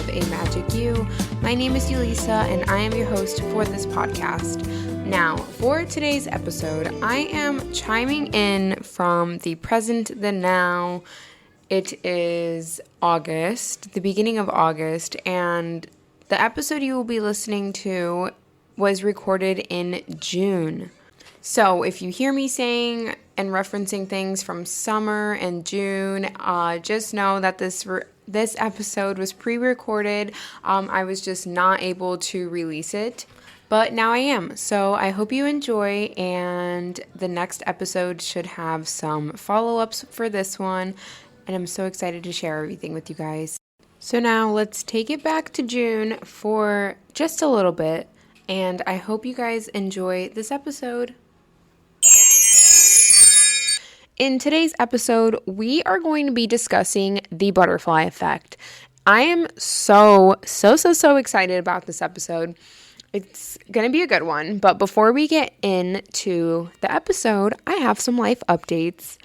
of A Magic You. My name is Yulisa, and I am your host for this podcast. Now, for today's episode, I am chiming in from the present, the now. It is August, the beginning of August, and the episode you will be listening to was recorded in June. So if you hear me saying and referencing things from summer and June, just know that this episode was pre-recorded. I was just not able to release it, but now I am. So I hope you enjoy, and the next episode should have some follow-ups for this one, and I'm so excited to share everything with you guys. So now let's take it back to June for just a little bit, and I hope you guys enjoy this episode. In today's episode, we are going to be discussing the butterfly effect. I am so excited about this episode. It's going to be a good one, but before we get into the episode, I have some life updates.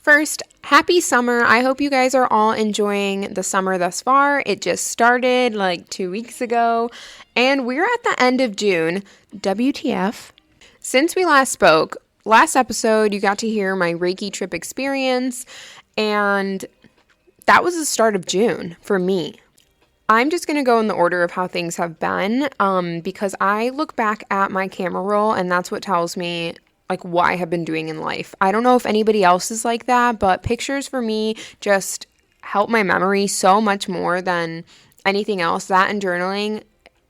First, happy summer. I hope you guys are all enjoying the summer thus far. It just started like 2 weeks ago, and we're at the end of June. WTF? Since we last spoke, last episode, you got to hear my Reiki trip experience, and that was the start of June for me. I'm just going to go in the order of how things have been, because I look back at my camera roll, and that's what tells me like what I have been doing in life. I don't know if anybody else is like that, but pictures for me just help my memory so much more than anything else. That and journaling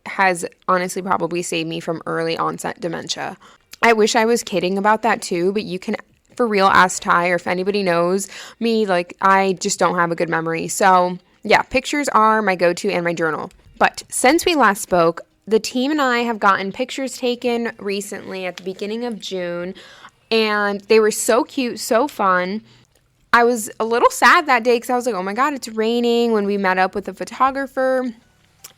has honestly probably saved me from early onset dementia. I wish I was kidding about that too, but you can for real ask Ty, or if anybody knows me, like I just don't have a good memory. So yeah, pictures are my go-to and my journal. But since we last spoke, the team and I have gotten pictures taken recently at the beginning of June, and they were so cute, so fun. I was a little sad that day because I was like, oh my God, it's raining, when we met up with a photographer.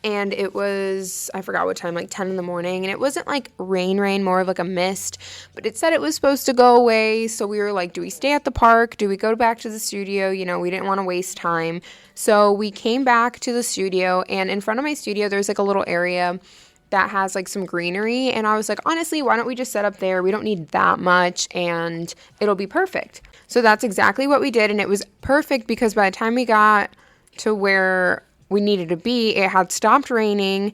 And it was, I forgot what time, like 10 in the morning. And it wasn't like rain, more of like a mist. But it said it was supposed to go away. So we were like, do we stay at the park? Do we go back to the studio? You know, we didn't want to waste time. So we came back to the studio. And in front of my studio, there's like a little area that has like some greenery. And I was like, honestly, why don't we just set up there? We don't need that much and it'll be perfect. So that's exactly what we did. And it was perfect because by the time we got to where we needed to be, it had stopped raining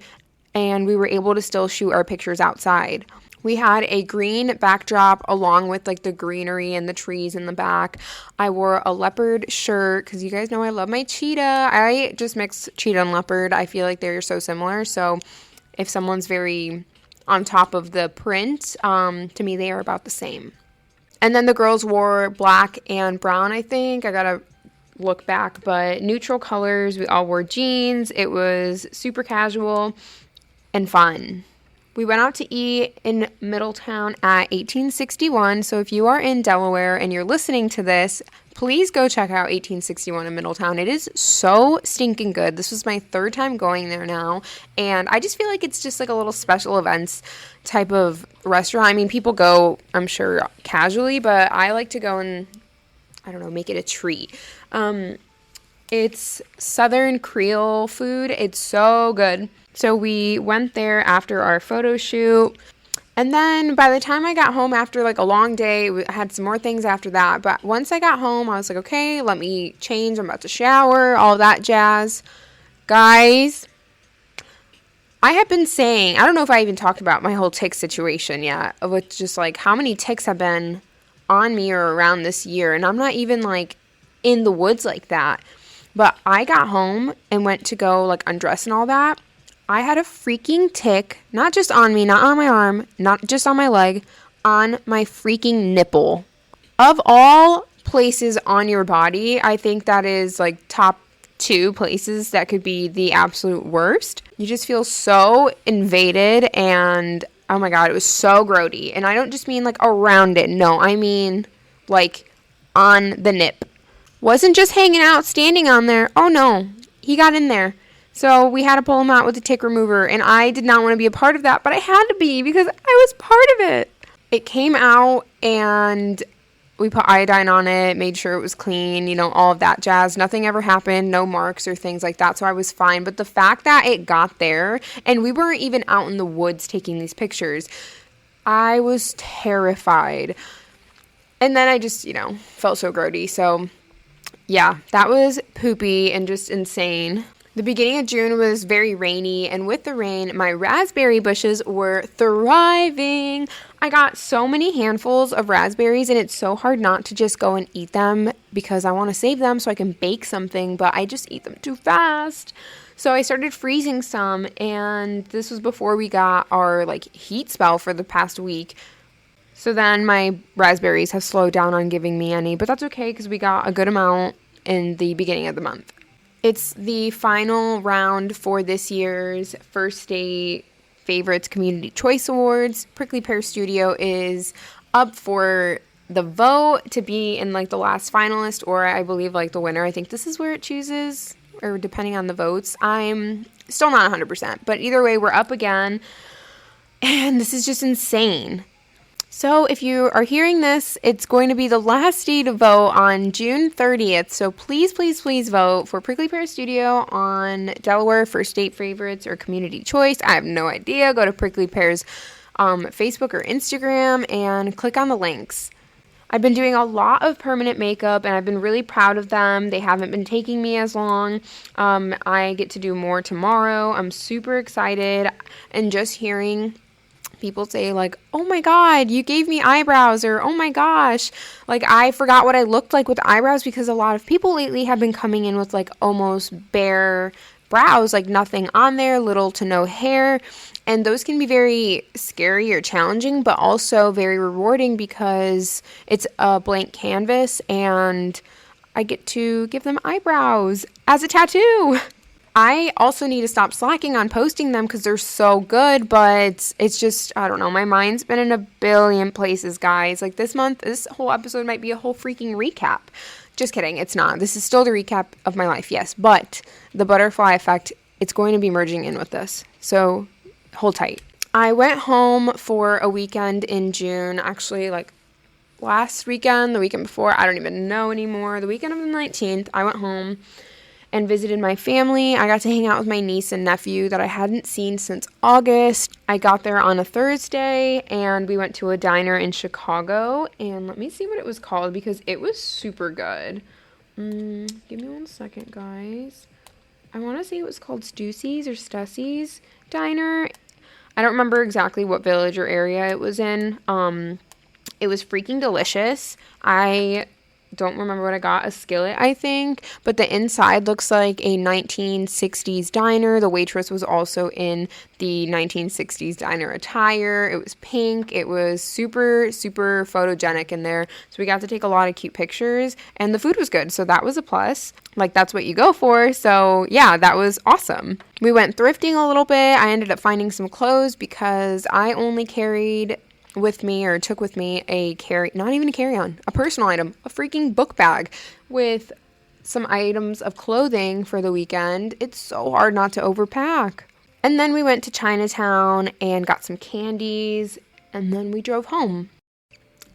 and we were able to still shoot our pictures outside. We had a green backdrop along with like the greenery and the trees in the back. I wore a leopard shirt because you guys know I love my cheetah. I just mix cheetah and leopard. I feel like they're so similar. So if someone's very on top of the print, to me they are about the same. And then the girls wore black and brown, I think. I gotta look back, but neutral colors. We all wore jeans. It was super casual and fun. We went out to eat in Middletown at 1861. So if you are in Delaware and you're listening to this, please go check out 1861 in Middletown. It is so stinking good. This was my third time going there now, and I just feel like it's just like a little special events type of restaurant. I mean, people go, I'm sure, casually, but I like to go and, I don't know, make it a treat. It's Southern Creole food. It's so good. So we went there after our photo shoot. And then by the time I got home after like a long day, I had some more things after that. But once I got home, I was like, okay, let me change. I'm about to shower, all that jazz. Guys, I have been saying, I don't know if I even talked about my whole tick situation yet, with just like how many ticks have been on me or around this year. And I'm not even like in the woods like that. But I got home and went to go like undress and all that. I had a freaking tick, not just on me, not on my arm, not just on my leg, on my freaking nipple. Of all places on your body, I think that is like top 2 places that could be the absolute worst. You just feel so invaded, and oh my God, it was so grody. And I don't just mean like around it. No, I mean like on the nip. Wasn't just hanging out, standing on there. Oh no, he got in there. So we had to pull him out with a tick remover, and I did not want to be a part of that, but I had to be because I was part of it. It came out, and We put iodine on it, made sure it was clean, all of that jazz. Nothing ever happened, no marks or things like that, so I was fine. But the fact that it got there, and we weren't even out in the woods taking these pictures, I was terrified. And then I just, felt so grody. So, yeah, that was poopy and just insane. The beginning of June was very rainy, and with the rain, my raspberry bushes were thriving. I got so many handfuls of raspberries, and it's so hard not to just go and eat them because I want to save them so I can bake something, but I just eat them too fast. So I started freezing some, and this was before we got our heat spell for the past week. So then my raspberries have slowed down on giving me any, but that's okay because we got a good amount in the beginning of the month. It's the final round for this year's First State Favorites Community Choice Awards. Prickly Pear Studio is up for the vote to be in the last finalist, or I believe the winner. I think this is where it chooses, or depending on the votes. I'm still not 100%, but either way, we're up again, and this is just insane. So if you are hearing this, it's going to be the last day to vote on June 30th. So please, please, please vote for Prickly Pear Studio on Delaware First State Favorites or Community Choice. I have no idea. Go to Prickly Pear's Facebook or Instagram and click on the links. I've been doing a lot of permanent makeup, and I've been really proud of them. They haven't been taking me as long. I get to do more tomorrow. I'm super excited, and just hearing people say oh my god, you gave me eyebrows, or oh my gosh, I forgot what I looked like with eyebrows, because a lot of people lately have been coming in with almost bare brows, nothing on there, little to no hair, and those can be very scary or challenging, but also very rewarding because it's a blank canvas and I get to give them eyebrows as a tattoo. I also need to stop slacking on posting them because they're so good, but it's just, I don't know, my mind's been in a billion places, guys. This month, this whole episode might be a whole freaking recap. Just kidding, it's not. This is still the recap of my life, yes, but the butterfly effect, it's going to be merging in with this, so hold tight. I went home for a weekend in June, actually, last weekend, the weekend before, I don't even know anymore, the weekend of the 19th, I went home and visited my family. I got to hang out with my niece and nephew that I hadn't seen since August. I got there on a Thursday, and we went to a diner in Chicago, and let me see what it was called because it was super good. Give me one second, guys. I want to say it was called Stussy's or Stussie's Diner. I don't remember exactly what village or area it was in. It was freaking delicious. I don't remember what I got, a skillet, I think, but the inside looks like a 1960s diner. The waitress was also in the 1960s diner attire. It was pink. It was super, super photogenic in there. So we got to take a lot of cute pictures, and the food was good. So that was a plus. That's what you go for. So yeah, that was awesome. We went thrifting a little bit. I ended up finding some clothes because I only carried with me, or took with me, a personal item, a freaking book bag with some items of clothing for the weekend. It's so hard not to overpack. And then we went to Chinatown and got some candies, and then we drove home.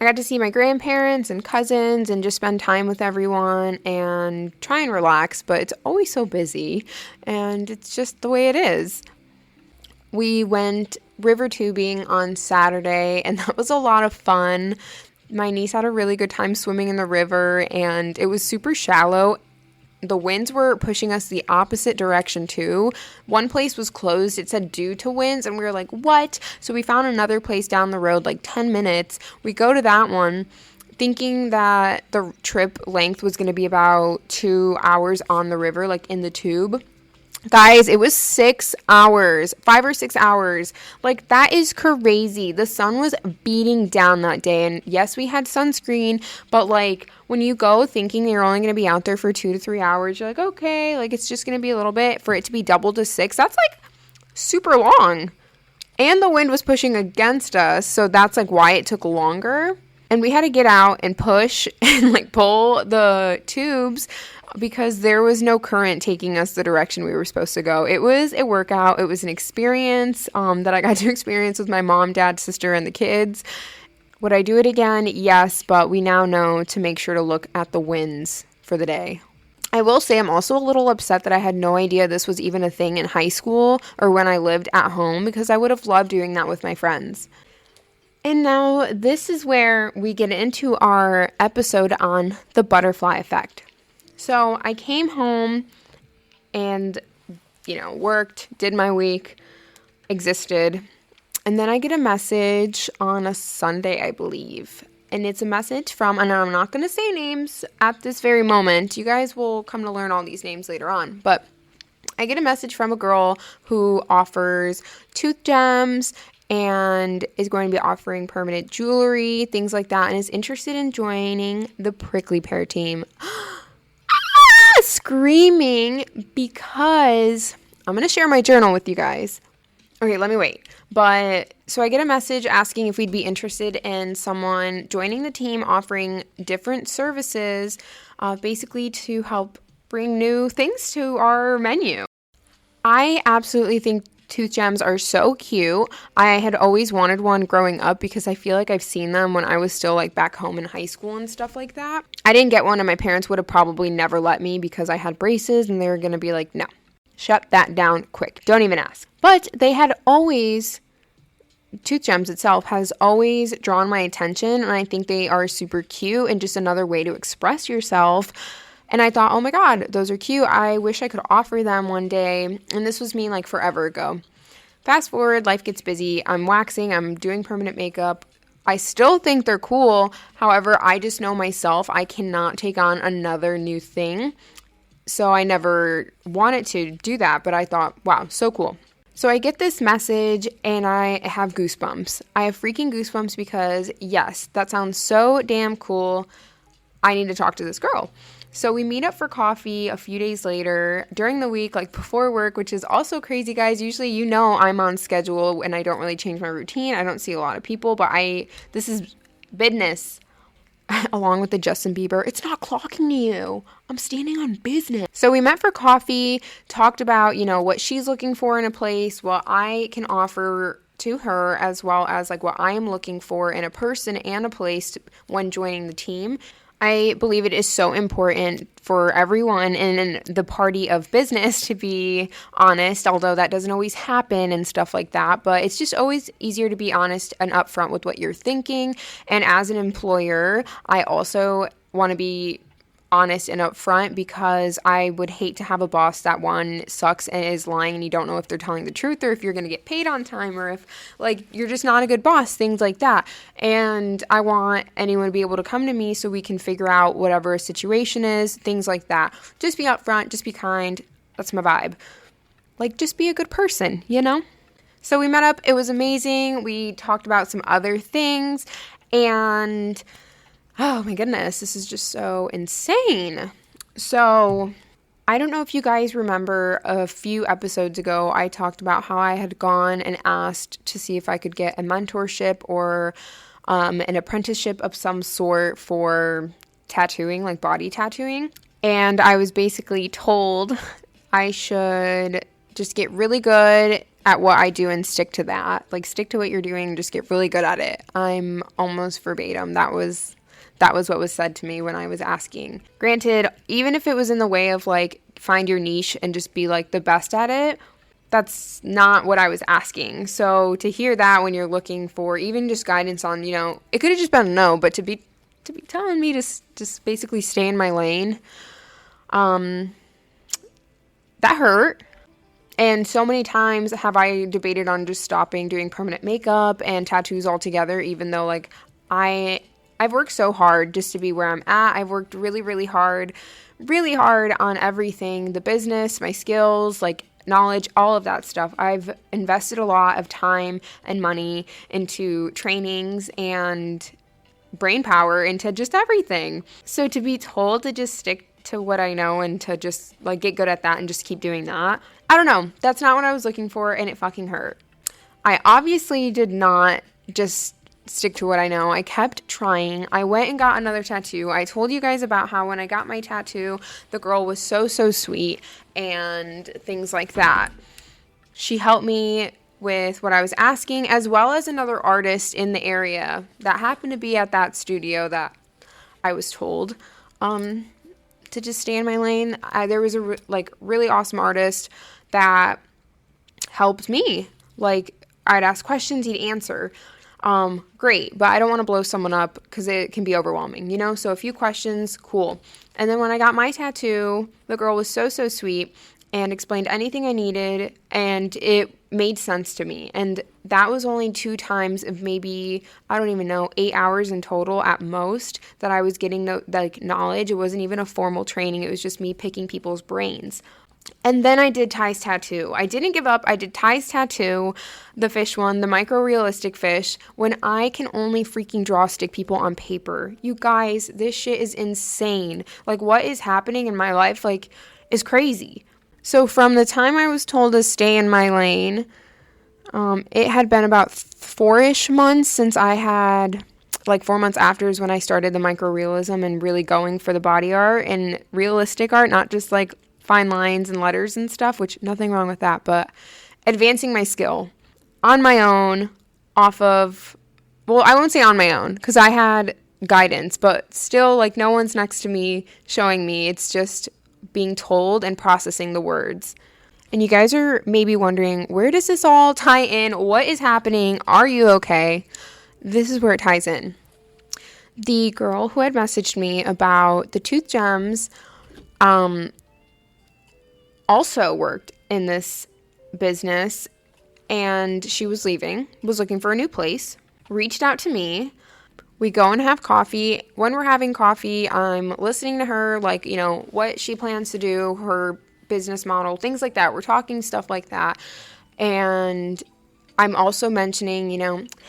I got to see my grandparents and cousins and just spend time with everyone and try and relax, but it's always so busy, and it's just the way it is. We went river tubing on Saturday, and that was a lot of fun. My niece had a really good time swimming in the river, and it was super shallow. The winds were pushing us the opposite direction too. One place was closed. It said due to winds, and we were like, what? So we found another place down the road, 10 minutes. We go to that one thinking that the trip length was going to be about 2 hours on the river, in the tube. Guys, it was 6 hours, 5 or 6 hours. That is crazy. The sun was beating down that day. And yes, we had sunscreen, but when you go thinking you're only going to be out there for 2 to 3 hours, you're like, okay, it's just going to be a little bit. For it to be double to 6, that's super long. And the wind was pushing against us. So that's why it took longer. And we had to get out and push and pull the tubes because there was no current taking us the direction we were supposed to go. It was a workout. It was an experience that I got to experience with my mom, dad, sister, and the kids. Would I do it again? Yes, but we now know to make sure to look at the wins for the day. I will say I'm also a little upset that I had no idea this was even a thing in high school or when I lived at home, because I would have loved doing that with my friends. And now this is where we get into our episode on the butterfly effect. So I came home and, worked, did my week, existed. And then I get a message on a Sunday, I believe. And it's a message from, and I'm not going to say names at this very moment. You guys will come to learn all these names later on. But I get a message from a girl who offers tooth gems and is going to be offering permanent jewelry, things like that, and is interested in joining the Prickly Pear team. Screaming, because I'm going to share my journal with you guys. Okay, let me wait. But so I get a message asking if we'd be interested in someone joining the team, offering different services, basically to help bring new things to our menu. I absolutely think tooth gems are so cute. I had always wanted one growing up because I feel like I've seen them when I was still like back home in high school and stuff like that. I didn't get one, and my parents would have probably never let me because I had braces, and they were going to be like, no, shut that down quick. Don't even ask. But they had always, tooth gems itself has always drawn my attention, and I think they are super cute and just another way to express yourself. And I thought, oh my God, those are cute. I wish I could offer them one day. And this was me like forever ago. Fast forward, life gets busy. I'm waxing, I'm doing permanent makeup. I still think they're cool. However, I just know myself, I cannot take on another new thing. So I never wanted to do that, but I thought, wow, so cool. So I get this message and I have goosebumps. I have freaking goosebumps because, yes, that sounds so damn cool. I need to talk to this girl. So we meet up for coffee a few days later during the week, like before work, which is also crazy, guys. Usually, I'm on schedule and I don't really change my routine. I don't see a lot of people, but this is business. Along with the Justin Bieber, it's not clocking you. I'm standing on business. So we met for coffee, talked about, what she's looking for in a place, what I can offer to her, as well as like what I am looking for in a person and a place when joining the team. I believe it is so important for everyone in the party of business to be honest, although that doesn't always happen and stuff like that. But it's just always easier to be honest and upfront with what you're thinking. And as an employer, I also want to be honest and upfront, because I would hate to have a boss that one sucks and is lying and you don't know if they're telling the truth or if you're going to get paid on time or if like you're just not a good boss, things like that. And I want anyone to be able to come to me so we can figure out whatever a situation is, things like that. Just be upfront, just be kind. That's my vibe. Like, just be a good person, So we met up. It was amazing. We talked about some other things, and oh my goodness, this is just so insane. So I don't know if you guys remember, a few episodes ago, I talked about how I had gone and asked to see if I could get a mentorship or an apprenticeship of some sort for tattooing, like body tattooing. And I was basically told I should just get really good at what I do and stick to that. Like, stick to what you're doing and just get really good at it. I'm almost verbatim. That was what was said to me when I was asking. Granted, even if it was in the way of like find your niche and just be like the best at it, that's not what I was asking. So to hear that when you're looking for even just guidance on, it could have just been a no, but to be telling me to just basically stay in my lane, that hurt. And so many times have I debated on just stopping doing permanent makeup and tattoos altogether, even though like I've worked so hard just to be where I'm at. I've worked really, really hard on everything, the business, my skills, like knowledge, all of that stuff. I've invested a lot of time and money into trainings and brain power into just everything. So to be told to just stick to what I know and to just like get good at that and just keep doing that, I don't know. That's not what I was looking for, and it fucking hurt. I obviously did not just stick to what I know. I kept trying. I went and got another tattoo. I told you guys about how when I got my tattoo, the girl was so sweet and things like that. She helped me with what I was asking, as well as another artist in the area that happened to be at that studio that I was told to just stay in my lane. There was a really awesome artist that helped me. Like, I'd ask questions, he'd answer. Great, but I don't want to blow someone up because it can be overwhelming, So a few questions, cool. And then when I got my tattoo, the girl was so sweet and explained anything I needed, and it made sense to me. And that was only 2 times of maybe, I don't even know, 8 hours in total at most that I was getting knowledge. It wasn't even a formal training. It was just me picking people's brains. And then I did Ty's tattoo. I didn't give up. I did Ty's tattoo, the fish one, the micro-realistic fish, when I can only freaking draw stick people on paper. You guys, this shit is insane. Like, what is happening in my life, is crazy. So from the time I was told to stay in my lane, it had been about 4-ish months since I had, 4 months after is when I started the micro-realism and really going for the body art and realistic art, not just, fine lines and letters and stuff, which nothing wrong with that, but advancing my skill on my own off of, I won't say on my own because I had guidance, but still, no one's next to me showing me. It's just being told and processing the words. And you guys are maybe wondering, where does this all tie in? What is happening? Are you okay? This is where it ties in. The girl who had messaged me about the tooth gems also worked in this business, and she was looking for a new place, reached out to me. We go and have coffee. When we're having coffee, I'm listening to her, what she plans to do, her business model, things like that. We're talking stuff like that. And I'm also mentioning,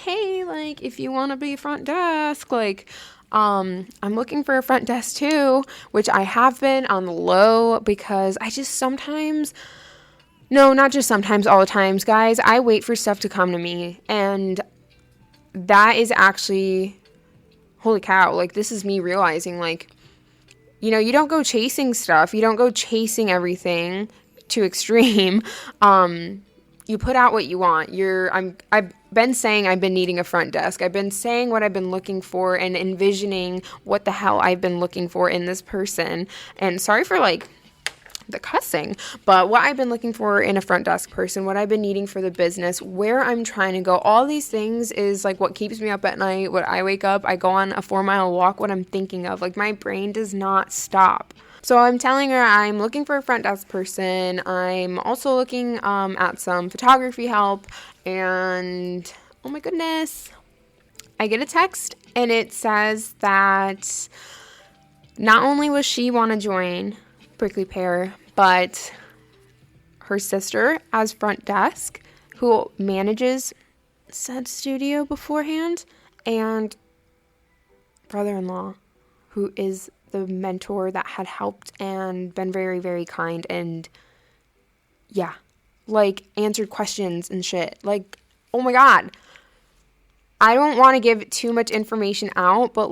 hey, if you want to be front desk, I'm looking for a front desk too, which I have been on the low because I just sometimes, no, not just sometimes, all the times, guys, I wait for stuff to come to me. And that is actually, holy cow, this is me realizing, you don't go chasing stuff. You don't go chasing everything to extreme. You put out what you want. I've been saying I've been needing a front desk. I've been saying what I've been looking for and envisioning what the hell I've been looking for in this person. And sorry for the cussing, but what I've been looking for in a front desk person, what I've been needing for the business, where I'm trying to go, all these things is what keeps me up at night. When I wake up, I go on a 4-mile walk, what I'm thinking of, my brain does not stop. So I'm telling her I'm looking for a front desk person. I'm also looking at some photography help, and oh my goodness, I get a text and it says that not only will she want to join Prickly Pear, but her sister as front desk, who manages said studio beforehand, and brother-in-law, who is the mentor that had helped and been very, very kind and, yeah, answered questions and shit. Oh my God. I don't want to give too much information out, but,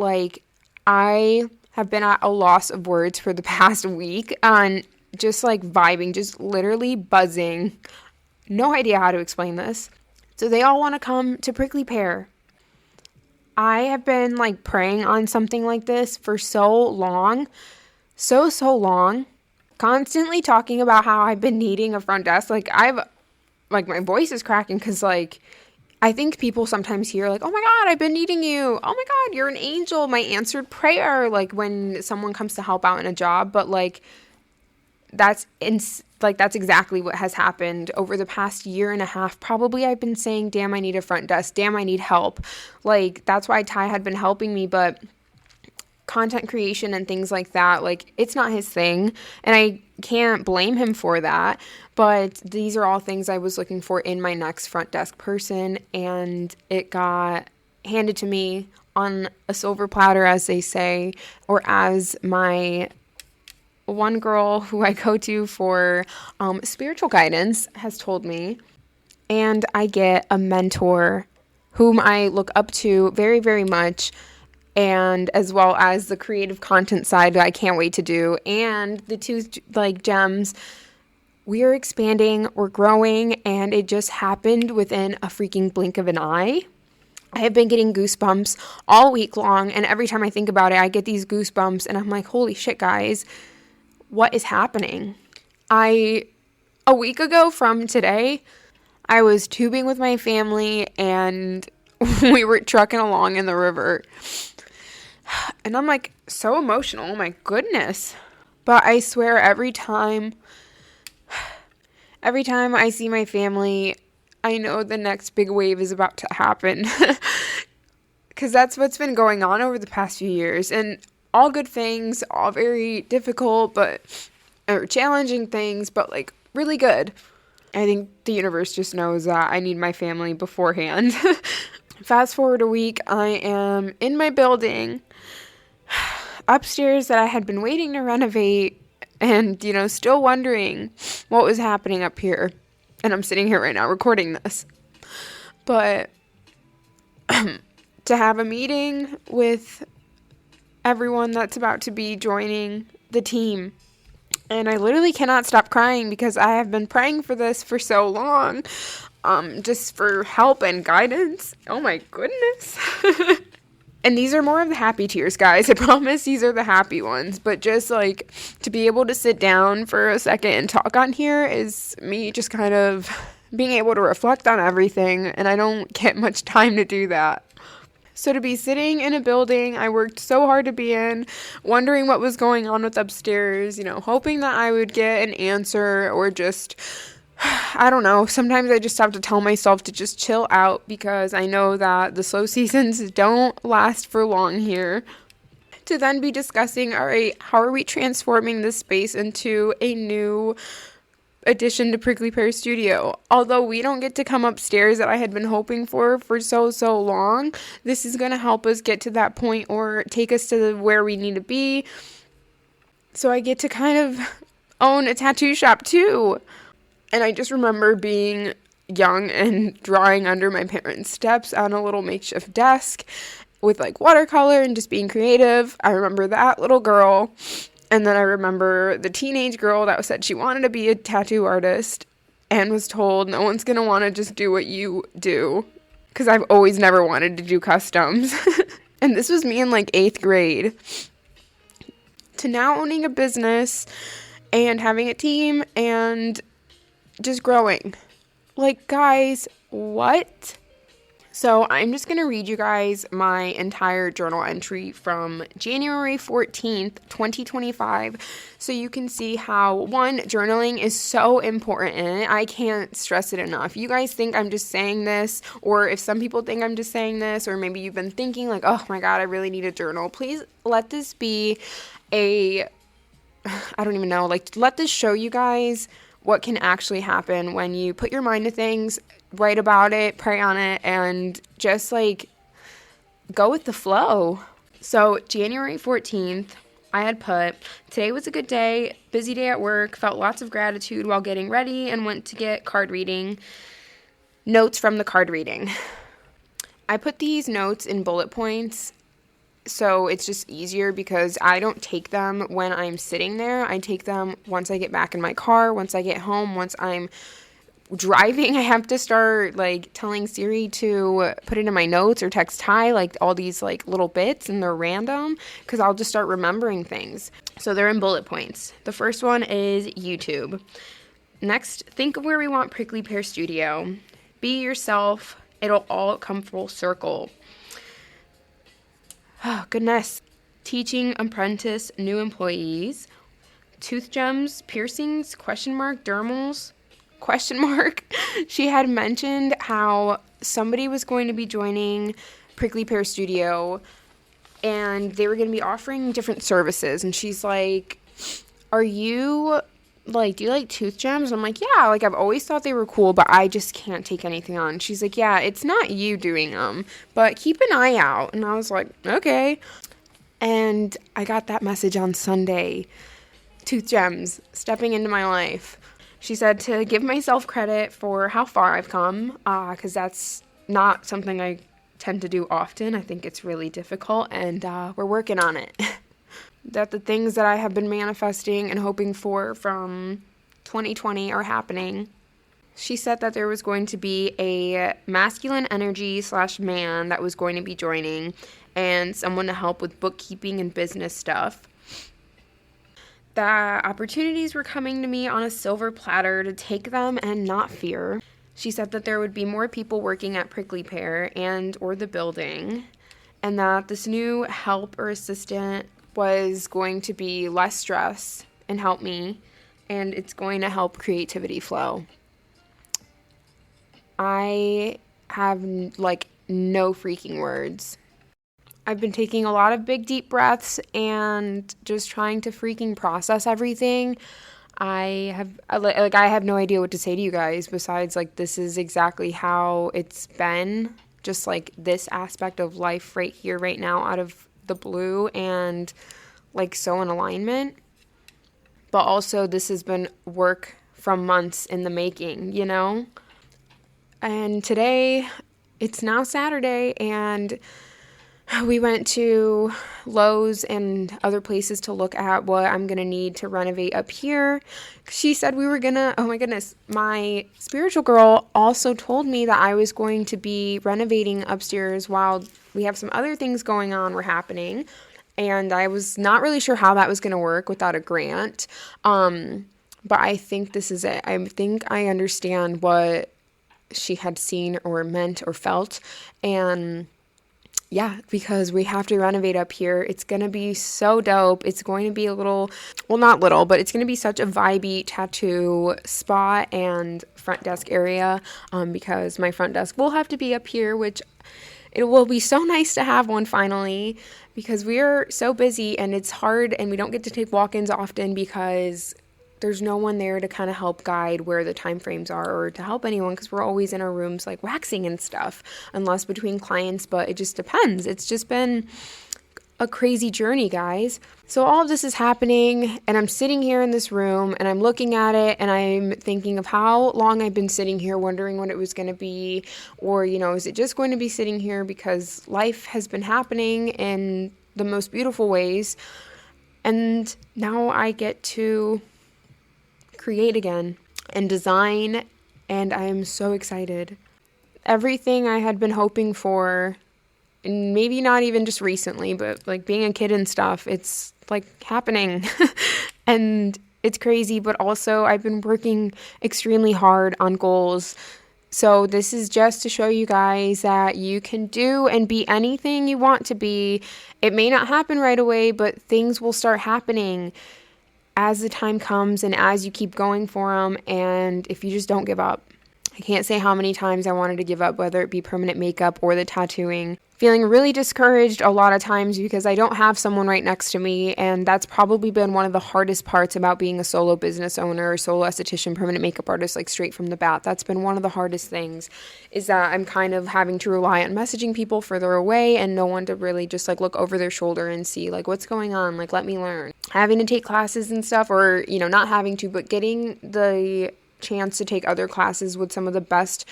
I have been at a loss of words for the past week on just, vibing, just literally buzzing. No idea how to explain this. So they all want to come to Prickly Pear. I have been praying on something like this for so long, so long, constantly talking about how I've been needing a front desk. My voice is cracking because I think people sometimes hear oh my God, I've been needing you. Oh my God, you're an angel. My answered prayer, when someone comes to help out in a job. But that's exactly what has happened over the past year and a half. Probably I've been saying, damn, I need a front desk. Damn, I need help. That's why Ty had been helping me, but content creation and things like that, it's not his thing. And I can't blame him for that. But these are all things I was looking for in my next front desk person. And it got handed to me on a silver platter, as they say, or as my one girl who I go to for spiritual guidance has told me. And I get a mentor whom I look up to very, very much, and as well as the creative content side that I can't wait to do, and the two gems We are expanding, we're growing, and it just happened within a freaking blink of an eye. I have been getting goosebumps all week long, and every time I think about it, I get these goosebumps, and I'm like, holy shit, guys, what is happening? A week ago from today, I was tubing with my family, and we were trucking along in the river. And I'm like, so emotional, oh my goodness. But I swear every time I see my family, I know the next big wave is about to happen. Because that's what's been going on over the past few years. And all good things, all very difficult, or challenging things, but like really good. I think the universe just knows that I need my family beforehand. Fast forward a week, I am in my building upstairs that I had been waiting to renovate and, still wondering what was happening up here. And I'm sitting here right now recording this. But to have a meeting with everyone that's about to be joining the team. And I literally cannot stop crying because I have been praying for this for so long. Just for help and guidance. Oh my goodness. And these are more of the happy tears, guys. I promise these are the happy ones. But just like to be able to sit down for a second and talk on here is me just kind of being able to reflect on everything. And I don't get much time to do that. So to be sitting in a building I worked so hard to be in, wondering what was going on with upstairs, hoping that I would get an answer or just, I don't know, sometimes I just have to tell myself to just chill out because I know that the slow seasons don't last for long here. To then be discussing, all right, how are we transforming this space into a new addition to Prickly Pear Studio? Although we don't get to come upstairs that I had been hoping for so long, this is going to help us get to that point or take us to where we need to be. So I get to kind of own a tattoo shop too. And I just remember being young and drawing under my parents' steps on a little makeshift desk with like watercolor and just being creative. I remember that little girl. And then I remember the teenage girl that said she wanted to be a tattoo artist and was told no one's going to want to just do what you do. Because I've always never wanted to do customs. And this was me in like 8th grade. To now owning a business and having a team and just growing. Like, guys, what? So I'm just going to read you guys my entire journal entry from January 14th, 2025, so you can see how, one, journaling is so important, and I can't stress it enough. You guys think I'm just saying this, or if some people think I'm just saying this, or maybe you've been thinking like, oh my God, I really need a journal. Please let this be I don't even know, like, let this show you guys what can actually happen when you put your mind to things, write about it, pray on it, and just like go with the flow. So January 14th, I had put, today was a good day, busy day at work, felt lots of gratitude while getting ready and went to get card reading. Notes from the card reading. I put these notes in bullet points. So it's just easier because I don't take them when I'm sitting there. I take them once I get back in my car, once I get home, once I'm driving. I have to start like telling Siri to put it in my notes or text Ty, like all these like little bits, and they're random because I'll just start remembering things. So they're in bullet points. The first one is YouTube. Next, think of where we want Prickly Pear Studio. Be yourself. It'll all come full circle. Oh, goodness. Teaching apprentice new employees. Tooth gems, piercings, ? Dermals, ? She had mentioned how somebody was going to be joining Prickly Pear Studio and they were going to be offering different services. And she's like, do you like tooth gems? I'm like, yeah, like I've always thought they were cool, but I just can't take anything on. She's like, yeah, it's not you doing them, but keep an eye out. And I was like, okay. And I got that message on Sunday. Tooth gems, stepping into my life. She said to give myself credit for how far I've come, because that's not something I tend to do often. I think it's really difficult, and we're working on it. That the things that I have been manifesting and hoping for from 2020 are happening. She said that there was going to be a masculine energy / man that was going to be joining and someone to help with bookkeeping and business stuff. That opportunities were coming to me on a silver platter to take them and not fear. She said that there would be more people working at Prickly Pear and or the building, and that this new help or assistant was going to be less stress and help me, and it's going to help creativity flow. I have no freaking words. I've been taking a lot of big deep breaths and just trying to freaking process everything. I have no idea what to say to you guys besides this is exactly how it's been, just this aspect of life right here right now out of the blue and so in alignment. But also this has been work from months in the making, And today, it's now Saturday, and we went to Lowe's and other places to look at what I'm going to need to renovate up here. She said we were going to, oh my goodness, my spiritual girl also told me that I was going to be renovating upstairs while we have some other things going on were happening. And I was not really sure how that was going to work without a grant. But I think this is it. I think I understand what she had seen or meant or felt. And yeah, because we have to renovate up here. It's going to be so dope. It's going to be a little, well, not little, but it's going to be such a vibey tattoo spot and front desk area because my front desk will have to be up here, which it will be so nice to have one finally because we are so busy and it's hard and we don't get to take walk-ins often because there's no one there to kind of help guide where the time frames are or to help anyone because we're always in our rooms waxing and stuff unless between clients, but it just depends. It's just been a crazy journey, guys. So all of this is happening and I'm sitting here in this room and I'm looking at it and I'm thinking of how long I've been sitting here wondering what it was going to be, or is it just going to be sitting here because life has been happening in the most beautiful ways, and now I get to create again and design, and I am so excited. Everything I had been hoping for, and maybe not even just recently, but being a kid and stuff, it's happening and it's crazy, but also I've been working extremely hard on goals. So this is just to show you guys that you can do and be anything you want to be. It may not happen right away, but things will start happening as the time comes and as you keep going for them, and if you just don't give up. I can't say how many times I wanted to give up, whether it be permanent makeup or the tattooing. Feeling really discouraged a lot of times because I don't have someone right next to me, and that's probably been one of the hardest parts about being a solo business owner, solo esthetician, permanent makeup artist, straight from the bat. That's been one of the hardest things, is that I'm kind of having to rely on messaging people further away and no one to really just look over their shoulder and see what's going on, let me learn. Having to take classes and stuff, or not having to, but getting the chance to take other classes with some of the best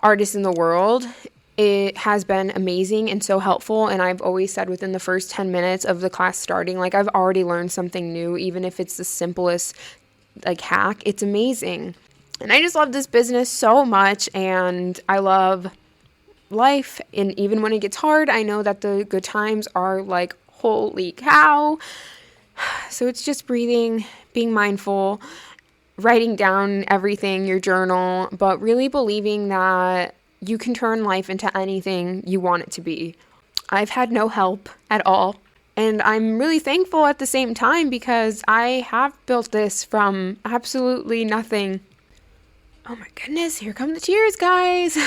artists in the world, it has been amazing and so helpful. And I've always said within the first 10 minutes of the class starting, I've already learned something new, even if it's the simplest hack. It's amazing. And I just love this business so much, and I love life. And even when it gets hard, I know that the good times are holy cow. So it's just breathing, being mindful, writing down everything, your journal, but really believing that you can turn life into anything you want it to be. I've had no help at all, and I'm really thankful at the same time because I have built this from absolutely nothing. Oh my goodness, here come the tears, guys.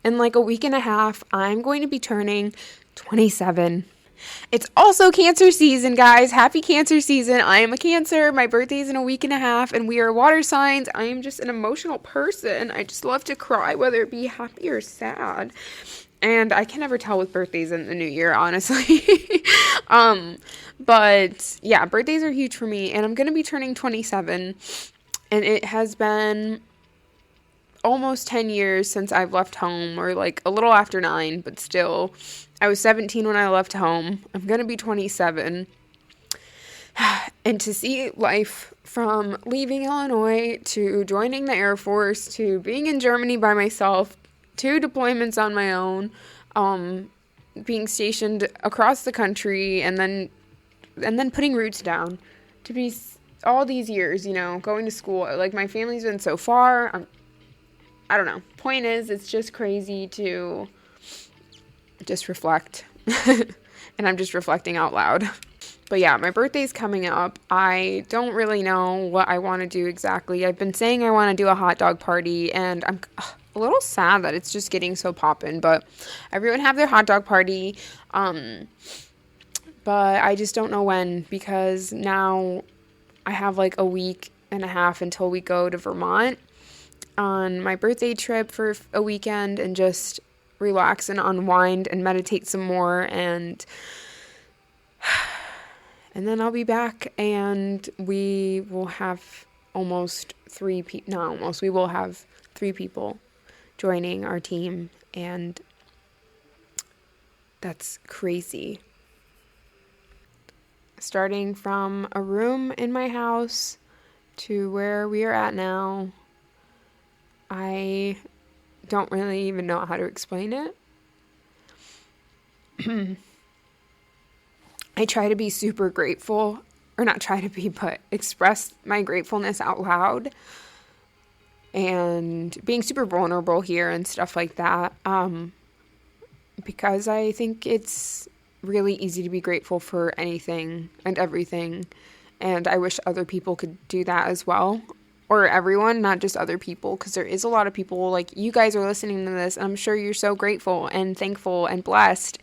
In a week and a half, I'm going to be turning 27. It's also Cancer season, guys. Happy Cancer season. I am a Cancer. My birthday is in a week and a half, and we are water signs. I am just an emotional person. I just love to cry, whether it be happy or sad. And I can never tell with birthdays in the new year, honestly. But yeah, birthdays are huge for me, and I'm going to be turning 27, and it has been almost 10 years since I've left home, or a little after 9, but still. I was 17 when I left home. I'm going to be 27. And to see life from leaving Illinois to joining the Air Force to being in Germany by myself, 2 deployments on my own, being stationed across the country, and then putting roots down to be all these years, going to school. Like, my family's been so far. I don't know. Point is, it's just crazy to just reflect. And I'm just reflecting out loud. But yeah, my birthday's coming up. I don't really know what I want to do exactly. I've been saying I want to do a hot dog party, and I'm a little sad that it's just getting so poppin'. But everyone have their hot dog party. But I just don't know when, because now I have like a week and a half until we go to Vermont on my birthday trip for a weekend and just relax and unwind and meditate some more, and then I'll be back, and we will have we will have 3 people joining our team, and that's crazy. Starting from a room in my house to where we are at now, I don't really even know how to explain it. I try to be super grateful, or not try to be, but express my gratefulness out loud, and being super vulnerable here and stuff like that, because I think it's really easy to be grateful for anything and everything, and I wish other people could do that as well. Or everyone, not just other people, because there is a lot of people, like, you guys are listening to this, and I'm sure you're so grateful and thankful and blessed.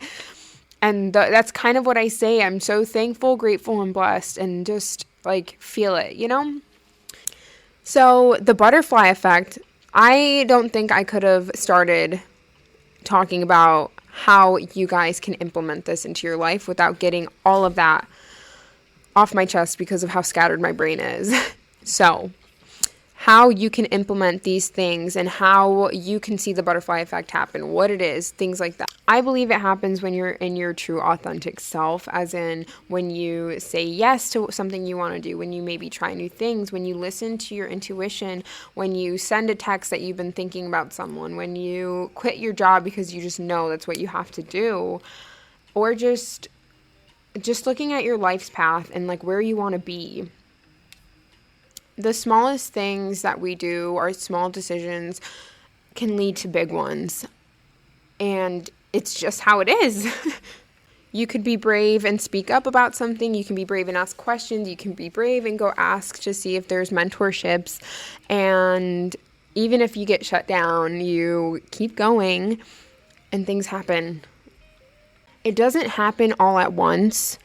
And that's kind of what I say. I'm so thankful, grateful, and blessed, and just, like, feel it, So, the butterfly effect, I don't think I could have started talking about how you guys can implement this into your life without getting all of that off my chest because of how scattered my brain is. So, how you can implement these things and how you can see the butterfly effect happen, what it is, things like that. I believe it happens when you're in your true authentic self, as in when you say yes to something you want to do, when you maybe try new things, when you listen to your intuition, when you send a text that you've been thinking about someone, when you quit your job because you just know that's what you have to do, or just looking at your life's path and like where you want to be. The smallest things that we do, our small decisions, can lead to big ones. And it's just how it is. You could be brave and speak up about something. You can be brave and ask questions. You can be brave and go ask to see if there's mentorships. And even if you get shut down, you keep going and things happen. It doesn't happen all at once.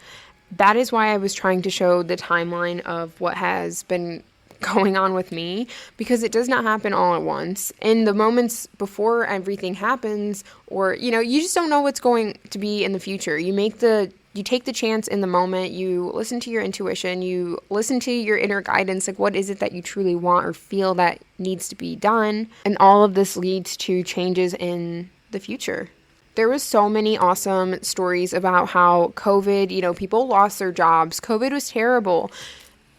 That is why I was trying to show the timeline of what has been going on with me, because it does not happen all at once. In the moments before everything happens, or you just don't know what's going to be in the future. You take the chance in the moment. You listen to your intuition. You listen to your inner guidance. Like, what is it that you truly want or feel that needs to be done? And all of this leads to changes in the future. There was so many awesome stories about how COVID, people lost their jobs. COVID was terrible.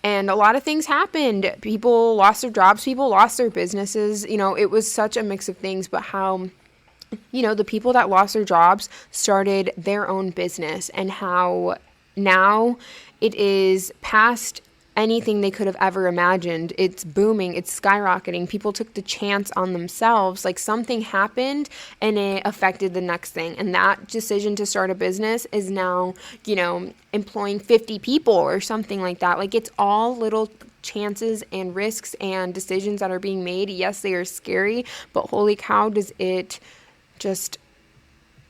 And a lot of things happened. People lost their jobs. People lost their businesses. It was such a mix of things. But how, the people that lost their jobs started their own business. And how now it is past anything they could have ever imagined. It's booming. It's skyrocketing. People took the chance on themselves. Like, something happened and it affected the next thing. And that decision to start a business is now, employing 50 people or something like that. Like, it's all little chances and risks and decisions that are being made. Yes, they are scary, but holy cow, does it just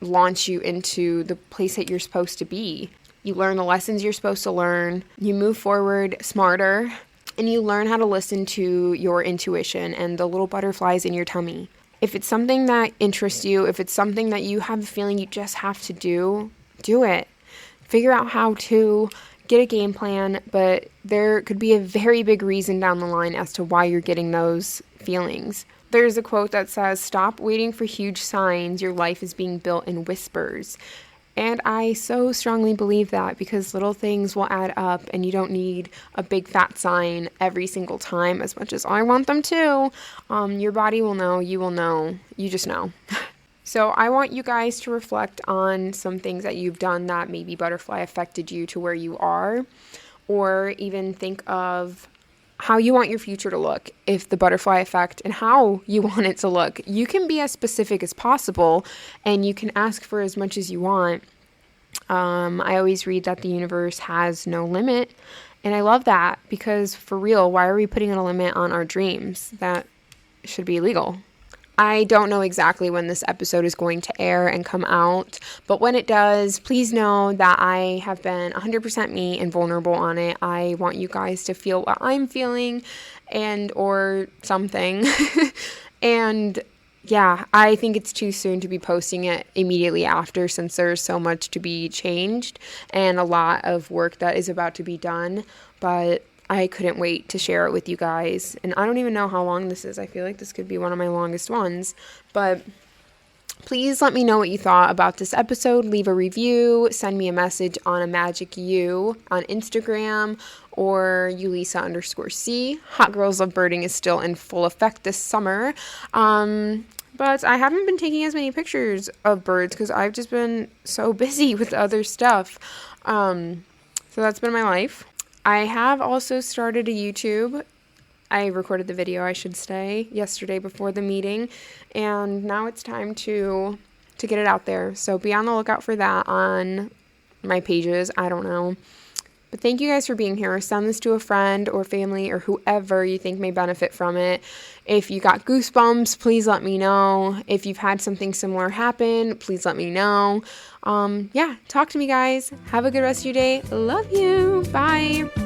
launch you into the place that you're supposed to be. You learn the lessons you're supposed to learn. You move forward smarter, and you learn how to listen to your intuition and the little butterflies in your tummy. If it's something that interests you, if it's something that you have a feeling you just have to do it. Figure out how to get a game plan, but there could be a very big reason down the line as to why you're getting those feelings. There's a quote that says, "Stop waiting for huge signs. Your life is being built in whispers." And I so strongly believe that, because little things will add up and you don't need a big fat sign every single time as much as I want them to. Your body will know, you will know, you just know. So I want you guys to reflect on some things that you've done that maybe butterfly affected you to where you are, or even think of how you want your future to look if the butterfly effect, and how you want it to look. You can be as specific as possible, and you can ask for as much as you want. I always read that the universe has no limit, and I love that, because for real, why are we putting a limit on our dreams? That should be illegal. I don't know exactly when this episode is going to air and come out, but when it does, please know that I have been 100% me and vulnerable on it. I want you guys to feel what I'm feeling, and or something. And yeah, I think it's too soon to be posting it immediately after, since there's so much to be changed and a lot of work that is about to be done, but I couldn't wait to share it with you guys. And I don't even know how long this is. I feel like this could be one of my longest ones. But please let me know what you thought about this episode. Leave a review. Send me a message on ImagiCU on Instagram, or Ulisa_C. Hot Girls Love Birding is still in full effect this summer. But I haven't been taking as many pictures of birds because I've just been so busy with other stuff. So that's been my life. I have also started a YouTube. I recorded the video, I should say, yesterday before the meeting, and now it's time to get it out there. So be on the lookout for that on my pages. I don't know. But thank you guys for being here. Send this to a friend or family or whoever you think may benefit from it. If you got goosebumps, please let me know. If you've had something similar happen, please let me know. Yeah, talk to me, guys. Have a good rest of your day. Love you. Bye.